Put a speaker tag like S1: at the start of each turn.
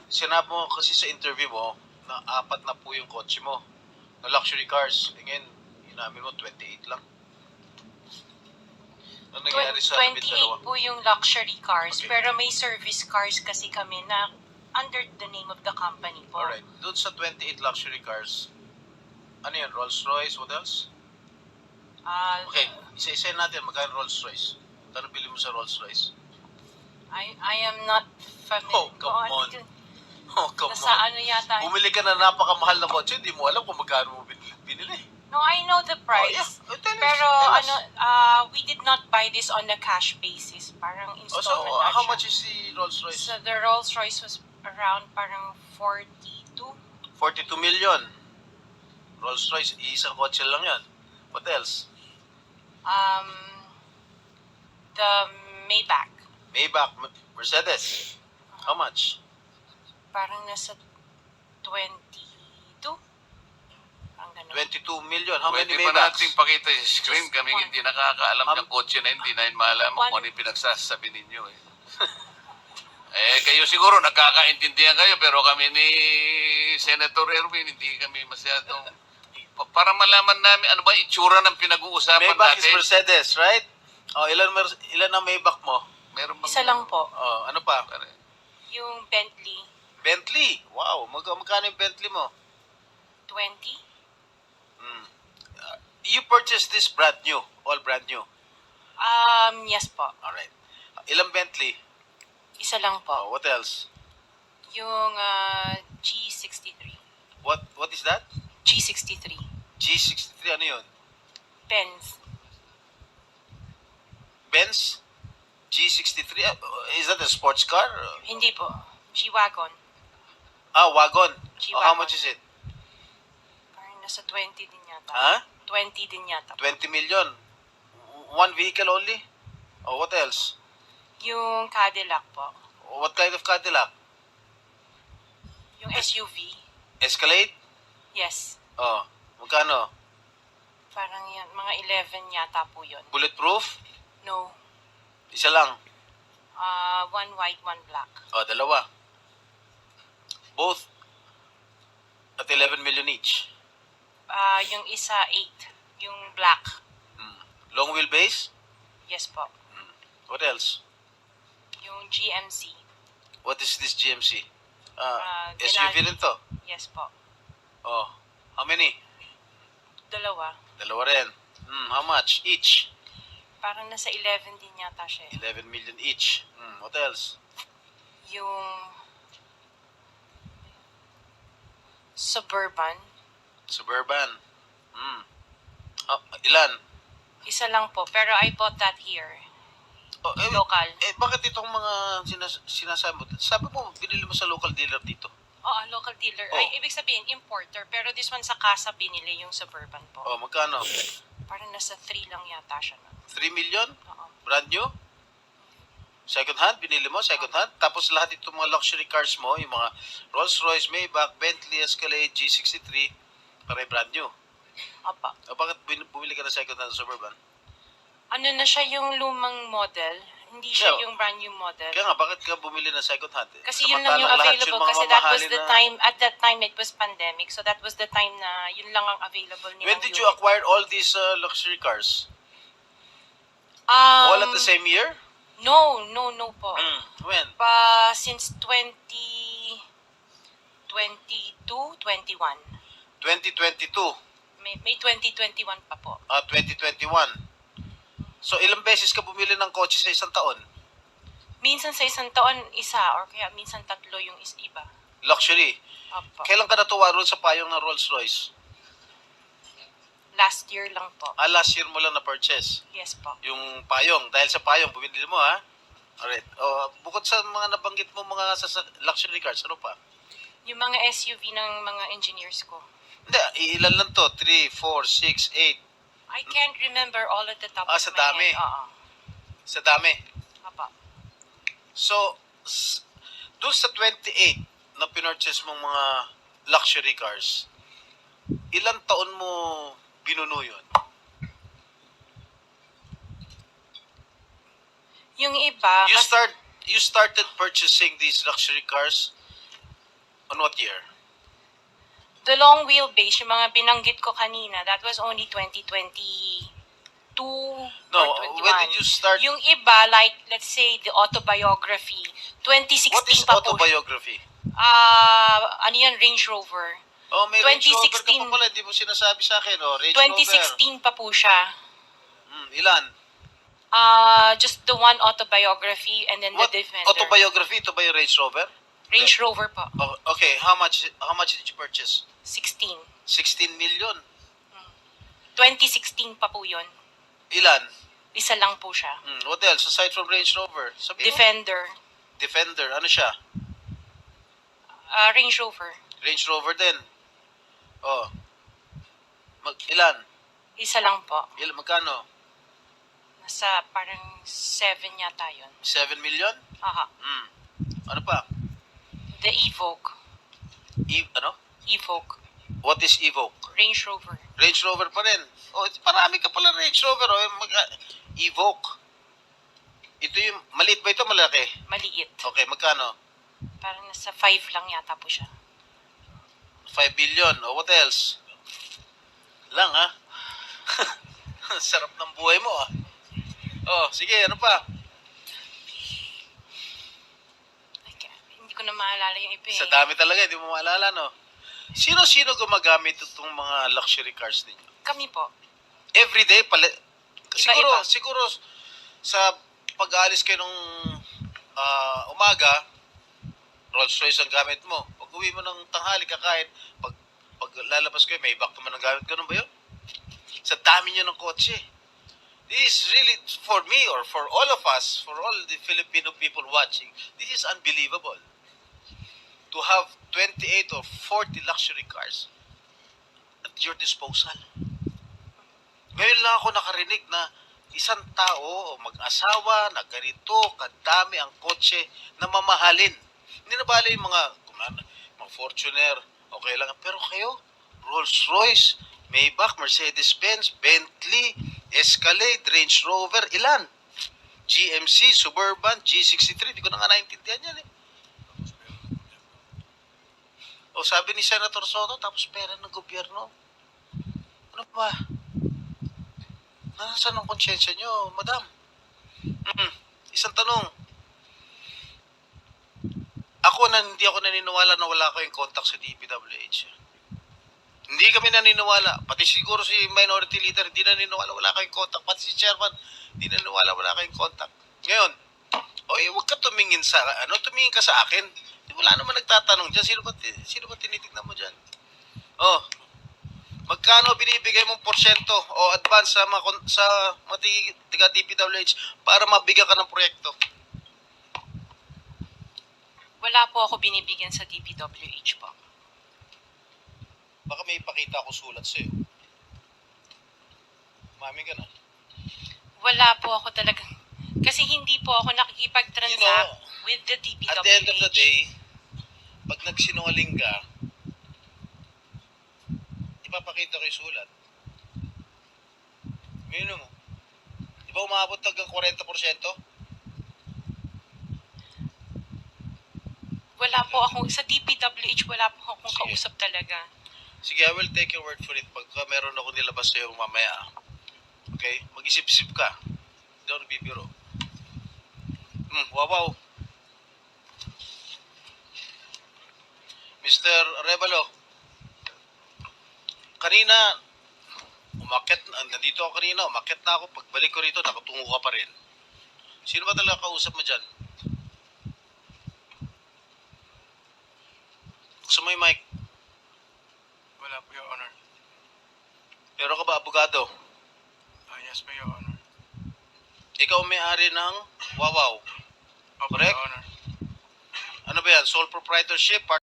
S1: Sinabi mo kasi sa interview mo na 4 na po yung kotse mo na luxury cars. E ngayon, inamin mo 28 lang. Ano nangyari sa labing
S2: 28
S1: dalawa?
S2: po yung luxury cars,
S1: Okay.
S2: pero may service cars kasi kami na under the name of the company po.
S1: Alright. Doon sa 28 luxury cars, ano yan? Rolls Royce? What else?
S2: Ah,
S1: Okay. Isa-isa natin. Magkano Rolls Royce? Magkano bili mo sa Rolls Royce?
S2: I am not familiar.
S1: Oh, come on. Oh, come
S2: Nasa
S1: on.
S2: ano yata.
S1: Bumili ka na napakamahal na kotse, hindi mo alam kung magkano mo binili.
S2: No, I know the price.
S1: Oh, yeah. Tell us,
S2: Pero
S1: tell us.
S2: we did not buy this on a cash basis. Parang
S1: Oh, so,
S2: installment na
S1: how
S2: siya.
S1: much is the Rolls Royce?
S2: So the Rolls Royce was around parang 42.
S1: 42 million. Rolls Royce, isang kotse lang yan. What else?
S2: The Maybach.
S1: Maybach, Mercedes. How much?
S2: Parang nasa 22. Ang ganun.
S1: 22 million. How many
S3: Pwede pa
S1: Maybachs?
S3: natin pakita sa screen.
S2: Just
S3: Kaming
S2: one.
S3: hindi nakakaalam ng kotse na hindi na malaman
S2: One.
S3: kung ano yung pinagsasabi ninyo. Kayo siguro nagkakaintindihan kayo pero kami ni Senator Erwin hindi kami masyadong... Para malaman namin ano ba itsura ng pinag-uusapan
S1: Maybach is
S3: natin.
S1: Mercedes, right? Oh, ilan ang Maybach mo?
S3: Meron bang-
S2: Isa lang po.
S1: Oh, ano pa?
S2: Yung Bentley,
S1: Bentley. Wow, magkano yung Bentley mo?
S2: 20.
S1: You purchased this brand new, all brand new.
S2: Yes po.
S1: All right. Ilang Bentley?
S2: Isa lang po.
S1: Oh, what else?
S2: Yung G63.
S1: What is that?
S2: G63.
S1: G63 ano 'yun?
S2: Benz.
S1: Benz G63 is that a sports car?
S2: Hindi po. G-Wagon.
S1: Wagon.
S2: G-Wagon.
S1: How much is it?
S2: Parang nasa 20 din yata.
S1: Ha?
S2: 20 din yata.
S1: 20 million. One vehicle only? Oh, what else?
S2: Yung Cadillac po.
S1: What kind of Cadillac?
S2: Yung SUV.
S1: Escalade?
S2: Yes.
S1: Oh, magkano?
S2: Parang yan. Mga 11 yata po yun.
S1: Bulletproof?
S2: No.
S1: Isa lang.
S2: One white, one black.
S1: Oh, dalawa. Both at 11 million each.
S2: Yung isa 8. Yung black.
S1: Long wheelbase?
S2: Yes po.
S1: What else?
S2: Yung GMC.
S1: What is this GMC?
S2: Denali.
S1: SUV rin to.
S2: Yes po.
S1: Oh, how many?
S2: Dalawa.
S1: Dalawa rin. How much each?
S2: Parang nasa 11 din yata siya.
S1: 11 million each. What else?
S2: Yung Suburban.
S1: Suburban. Ilan?
S2: Isa lang po. Pero I bought that here.
S1: Oh,
S2: Local.
S1: Bakit itong mga sinasabi mo? Sabi mo, binili mo sa local dealer dito.
S2: Oo, local dealer.
S1: Oh.
S2: Ay, ibig sabihin, importer. Pero this one sa casa binili yung Suburban po.
S1: Oh, magkano?
S2: Parang nasa 3 lang yata siya. No?
S1: 3 million?
S2: Oo.
S1: Brand new? Second hand? Binili mo? Second hand? Tapos lahat itong mga luxury cars mo, yung mga Rolls Royce, Maybach, Bentley, Escalade, G63, pare brand new.
S2: Opa.
S1: Bakit bumili ka na second hand Suburban?
S2: Ano na siya yung lumang model? Hindi siya
S1: Yeah.
S2: yung brand new model.
S1: Kaya nga, bakit ka bumili ng second hand?
S2: Kasi yun lang yung
S1: Samantalang lahat
S2: available.
S1: mga
S2: Kasi that was
S1: mamahalin
S2: the
S1: na-
S2: time, at that time it was pandemic. So that was the time na yun lang ang available nilang
S1: When did you
S2: unit.
S1: acquire all these luxury cars? All at the same year?
S2: No po.
S1: When?
S2: Since 2022, 21.
S1: 2022.
S2: May 2021 pa po.
S1: 2021. So, ilang beses ka bumili ng kotse sa isang taon?
S2: Minsan sa isang taon, isa. Or kaya minsan tatlo yung iba.
S1: Luxury.
S2: Opo.
S1: Kailan ka natuwa roon sa payong ng Rolls Royce?
S2: Last year lang po.
S1: Last year mo lang na-purchase.
S2: Yes po.
S1: Yung payong. Dahil sa payong, bumili mo, ha? Alright. Bukod sa mga nabanggit mo mga luxury cars, ano pa?
S2: Yung mga SUV ng mga engineers ko.
S1: Hindi, ilan lang to? 3, 4, 6, 8.
S2: I can't remember all at the top
S1: Sa
S2: of my
S1: dami.
S2: head. Oo.
S1: Sa dami.
S2: Apa.
S1: So, doon sa 28 na pinurchase mong mga luxury cars, ilang taon mo binuno yun?
S2: Yung iba,
S1: You started purchasing these luxury cars On what year?
S2: The long wheelbase, yung mga binanggit ko kanina, that was only 2022
S1: No,
S2: or 21.
S1: when did you start?
S2: Yung iba, like, let's say, the autobiography, 2016
S1: What is
S2: pa po.
S1: autobiography?
S2: Ano yan, Range Rover.
S1: Oh, may Range Rover ka
S2: 2016.
S1: pa pala. Di mo sinasabi sa akin, oh. Range Rover.
S2: 2016 pa po siya.
S1: Ilan?
S2: Just the one autobiography and then
S1: What
S2: the Defender.
S1: autobiography? Ito ba yung Range Rover?
S2: Range Rover po.
S1: Oh, okay, how much did you purchase?
S2: 16.
S1: 16 million.
S2: 2016 pa po yun.
S1: Ilan?
S2: Isa lang po siya.
S1: What else aside from Range Rover? Sabi mo?
S2: Defender.
S1: Defender. Ano siya?
S2: Range Rover.
S1: Range Rover din. Oh. Ilan?
S2: Isa lang po.
S1: Magkano?
S2: Nasa parang 7 yata yun.
S1: 7 million?
S2: Aha.
S1: Ano pa?
S2: The Evoque.
S1: Ano?
S2: Evoque.
S1: What is Evoque?
S2: Range Rover.
S1: Range Rover pa rin. Oh, marami ka pala Range Rover. Oh. Evoque. Ito yung, maliit ba ito? Malaki?
S2: Maliit.
S1: Okay, magkano?
S2: Parang nasa 5 lang yata po siya.
S1: 5 billion. Oh, what else? Lang, ha? Sarap ng buhay mo, ah. Oh, sige, ano pa?
S2: Hindi ko na maalala yung iba eh.
S1: Sa dami talaga, hindi mo maalala, no? Sino-sino gumagamit itong mga luxury cars ninyo?
S2: Kami po.
S1: Everyday,
S2: Iba-iba.
S1: siguro sa pag-aalis kayo nung umaga, Rolls Royce ang gamit mo. Pag uwi mo ng tanghali, kakain, pag lalabas kayo, may back naman ang gamit. Ganun ba yun? Sa dami nyo ng kotse. This is really, for me or for all of us, for all the Filipino people watching, this is unbelievable. To have 28 or 40 luxury cars at your disposal. Ngayon lang ako nakarinig na isang tao o mag-asawa na ganito kadami ang kotse na mamahalin. Hindi na bala yung mga Fortuner, okay lang. Pero kayo, Rolls Royce, Maybach, Mercedes-Benz, Bentley, Escalade, Range Rover, ilan? GMC, Suburban, G63, di ko na nga naintindihan yan eh. O sabi ni Senator Soto, tapos pera ng gobyerno. Ano ba? Nasaan ang konsyensya nyo, madam? Isang tanong. Hindi ako naniniwala na wala kayong contact sa DPWH. Hindi kami naniniwala. Pati siguro si Minority Leader, hindi naniniwala wala kayong contact. Pati si Chairman, hindi naniniwala wala kayong contact. Ngayon, huwag ka tumingin tumingin ka sa akin. Wala naman nagtatanong dyan. Sino ba tinitignan mo dyan? Oh, magkano binibigay mong porsyento o advance sa mga tiga DPWH para mabigyan ka ng proyekto?
S2: Wala po ako binibigyan sa DPWH po.
S1: Baka may ipakita ako sulat sa'yo. Mami ka na.
S2: Wala po ako talagang... Kasi hindi po ako nakikipag-transact with the DPWH.
S1: At the end of the day, pag nagsinungaling ka, ipapakita ko yung sulat. Ngayon mo. Di ba umabot hanggang 40%?
S2: Wala po akong... Sa DPWH, wala po akong
S1: Sige.
S2: kausap talaga.
S1: Sige, I will take your word for it pagka meron ako nilabas sa'yo mamaya. Okay? Mag-isip-isip ka. Hindi ako nagbibiro. Wow. Mr. Revalo, kanina, nandito ako kanina, umakyat na ako. Pagbalik ko rito, nakatungo ka pa rin. Sino ba talaga kausap mo dyan? Gusto mo yung mic?
S4: Wala po, Your Honor.
S1: Pero ka ba abogado?
S4: Yes po, Your Honor.
S1: Ikaw ang may-ari ng Wawaw.
S4: Opo,
S1: Correct?
S4: Your Honor.
S1: Ano ba yan? Sole proprietorship?